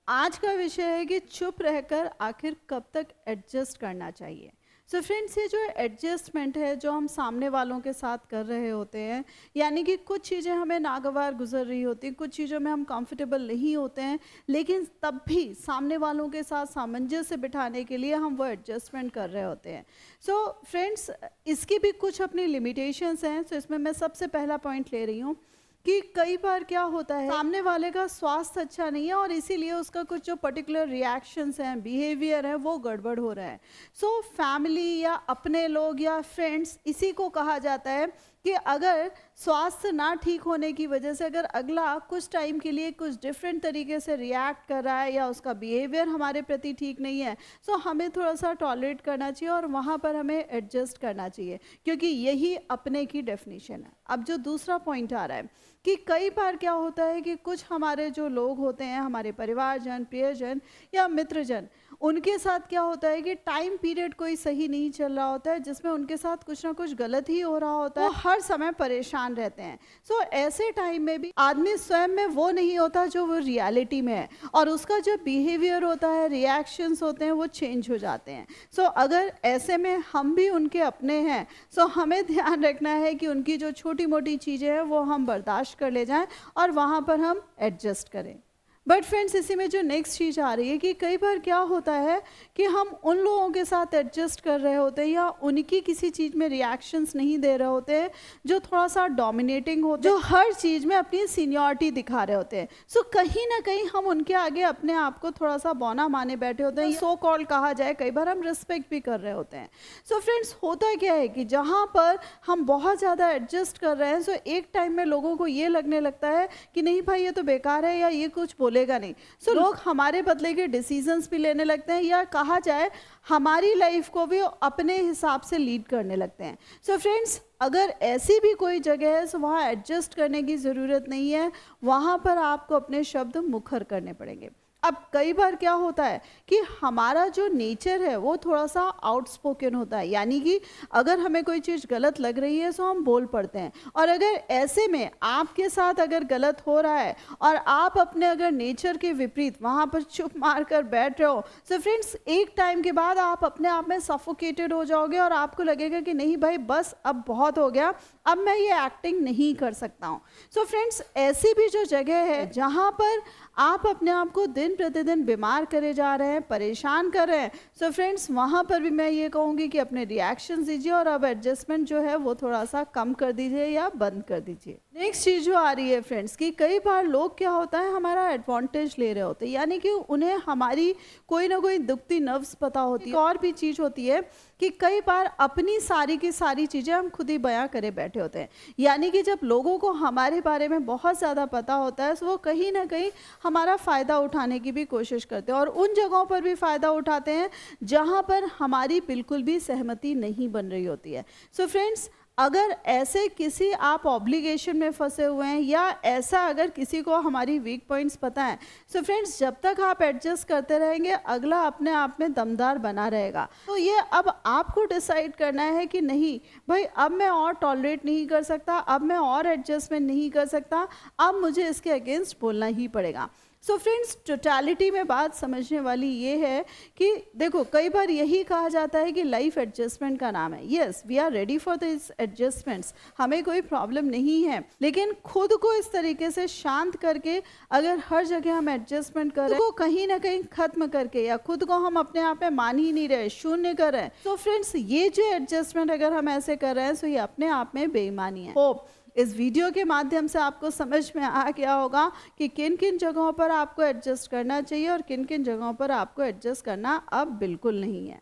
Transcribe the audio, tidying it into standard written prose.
आज का विषय है कि चुप रहकर आखिर कब तक एडजस्ट करना चाहिए। सो फ्रेंड्स, ये जो एडजस्टमेंट है जो हम सामने वालों के साथ कर रहे होते हैं, यानी कि कुछ चीज़ें हमें नागवार गुजर रही होती हैं, कुछ चीज़ों में हम कंफर्टेबल नहीं होते हैं, लेकिन तब भी सामने वालों के साथ सामंजस्य बिठाने के लिए हम वो एडजस्टमेंट कर रहे होते हैं। सो फ्रेंड्स, इसकी भी कुछ अपनी लिमिटेशंस हैं। सो इसमें मैं सबसे पहला पॉइंट ले रही हूँ कि कई बार क्या होता है, सामने वाले का स्वास्थ्य अच्छा नहीं है और इसीलिए उसका कुछ जो पर्टिकुलर रिएक्शंस हैं, बिहेवियर है, वो गड़बड़ हो रहा है। सो फैमिली या अपने लोग या फ्रेंड्स, इसी को कहा जाता है कि अगर स्वास्थ्य ना ठीक होने की वजह से अगर अगला कुछ टाइम के लिए कुछ डिफरेंट तरीके से रिएक्ट कर रहा है या उसका बिहेवियर हमारे प्रति ठीक नहीं है, सो हमें थोड़ा सा टॉलरेट करना चाहिए और वहाँ पर हमें एडजस्ट करना चाहिए, क्योंकि यही अपने की डेफिनेशन है। अब जो दूसरा पॉइंट आ रहा है कि कई बार क्या होता है कि कुछ हमारे जो लोग होते हैं, हमारे परिवारजन, प्रियजन या मित्रजन, उनके साथ क्या होता है कि टाइम पीरियड कोई सही नहीं चल रहा होता है, जिसमें उनके साथ कुछ ना कुछ गलत ही हो रहा होता है, वो हर समय परेशान रहते हैं। सो ऐसे टाइम में भी आदमी स्वयं में वो नहीं होता जो वो रियलिटी में है, और उसका जो बिहेवियर होता है, रिएक्शंस होते हैं, वो चेंज हो जाते हैं। सो अगर ऐसे में हम भी उनके अपने हैं, सो हमें ध्यान रखना है कि उनकी जो छोटी मोटी चीज़ें हैं वो हम बर्दाश्त कर ले जाएं और वहाँ पर हम एडजस्ट करें। बट फ्रेंड्स, इसी में जो नेक्स्ट चीज़ आ रही है कि कई बार क्या होता है कि हम उन लोगों के साथ एडजस्ट कर रहे होते हैं या उनकी किसी चीज़ में रिएक्शंस नहीं दे रहे होते हैं जो थोड़ा सा डोमिनेटिंग होते हैं, जो हर चीज़ में अपनी सीनियरिटी दिखा रहे होते हैं। सो कहीं ना कहीं हम उनके आगे अपने आप को थोड़ा सा बौना माने बैठे होते हैं, सो कॉल कहा जाए, कई बार हम रिस्पेक्ट भी कर रहे होते हैं। सो फ्रेंड्स, होता क्या है कि जहाँ पर हम बहुत ज़्यादा एडजस्ट कर रहे हैं, सो एक टाइम में लोगों को ये लगने लगता है कि नहीं भाई, ये तो बेकार है या ये कुछ बोलेगा नहीं। सो लोग हमारे बदले के डिसीजंस भी लेने लगते हैं, या कहा जाए हमारी लाइफ को भी अपने हिसाब से लीड करने लगते हैं। सो फ्रेंड्स, अगर ऐसी भी कोई जगह है, सो वहाँ एडजस्ट करने की ज़रूरत नहीं है, वहाँ पर आपको अपने शब्द मुखर करने पड़ेंगे। अब कई बार क्या होता है कि हमारा जो नेचर है वो थोड़ा सा आउटस्पोकन होता है, यानी कि अगर हमें कोई चीज़ गलत लग रही है तो हम बोल पड़ते हैं, और अगर ऐसे में आपके साथ अगर गलत हो रहा है और आप अपने अगर नेचर के विपरीत वहाँ पर चुप मार कर बैठ रहे हो, सो फ्रेंड्स, एक टाइम के बाद आप अपने आप में सफोकेटेड हो जाओगे और आपको लगेगा कि नहीं भाई, बस अब बहुत हो गया, अब मैं ये एक्टिंग नहीं कर सकता हूँ। सो फ्रेंड्स, ऐसी भी जो जगह है जहाँ पर आप अपने आप को दिन प्रतिदिन बीमार करे जा रहे हैं, परेशान कर रहे हैं, सो फ्रेंड्स, वहाँ पर भी मैं ये कहूँगी कि अपने रिएक्शंस दीजिए और अब एडजस्टमेंट जो है वो थोड़ा सा कम कर दीजिए या बंद कर दीजिए। नेक्स्ट चीज़ जो आ रही है फ्रेंड्स, कि कई बार लोग क्या होता है, हमारा एडवांटेज ले रहे होते हैं, यानी कि उन्हें हमारी कोई ना कोई दुखती नर्व्स पता होती है। और भी चीज़ होती है कि कई बार अपनी सारी की सारी चीज़ें हम खुद ही बयां करे बैठे होते हैं, यानी कि जब लोगों को हमारे बारे में बहुत ज़्यादा पता होता है, तो वो कहीं ना कहीं हमारा फ़ायदा उठाने की भी कोशिश करते हैं और उन जगहों पर भी फ़ायदा उठाते हैं जहाँ पर हमारी बिल्कुल भी सहमति नहीं बन रही होती है। सो फ्रेंड्स, अगर ऐसे किसी आप ऑब्लिगेशन में फंसे हुए हैं या ऐसा अगर किसी को हमारी वीक पॉइंट्स पता है, सो फ्रेंड्स, जब तक आप एडजस्ट करते रहेंगे, अगला अपने आप में दमदार बना रहेगा। तो ये अब आपको डिसाइड करना है कि नहीं भाई, अब मैं और टॉलरेट नहीं कर सकता, अब मैं और एडजस्टमेंट नहीं कर सकता, अब मुझे इसके अगेंस्ट बोलना ही पड़ेगा। सो फ्रेंड्स, टोटलिटी में बात समझने वाली ये है कि देखो, कई बार यही कहा जाता है कि लाइफ एडजस्टमेंट का नाम है। Yes, we are ready for this adjustments, हमें कोई प्रॉब्लम नहीं है, लेकिन खुद को इस तरीके से शांत करके अगर हर जगह हम एडजस्टमेंट कर रहे हैं, तो कहीं ना कहीं खत्म करके या खुद को हम अपने आप में मान ही नहीं रहे, शून्य कर रहे हैं, तो फ्रेंड्स, ये जो एडजस्टमेंट अगर हम ऐसे कर रहे हैं, तो ये अपने आप में बेईमानी है। होप इस वीडियो के माध्यम से आपको समझ में आ गया होगा कि किन किन जगहों पर आपको एडजस्ट करना चाहिए और किन किन जगहों पर आपको एडजस्ट करना अब बिल्कुल नहीं है।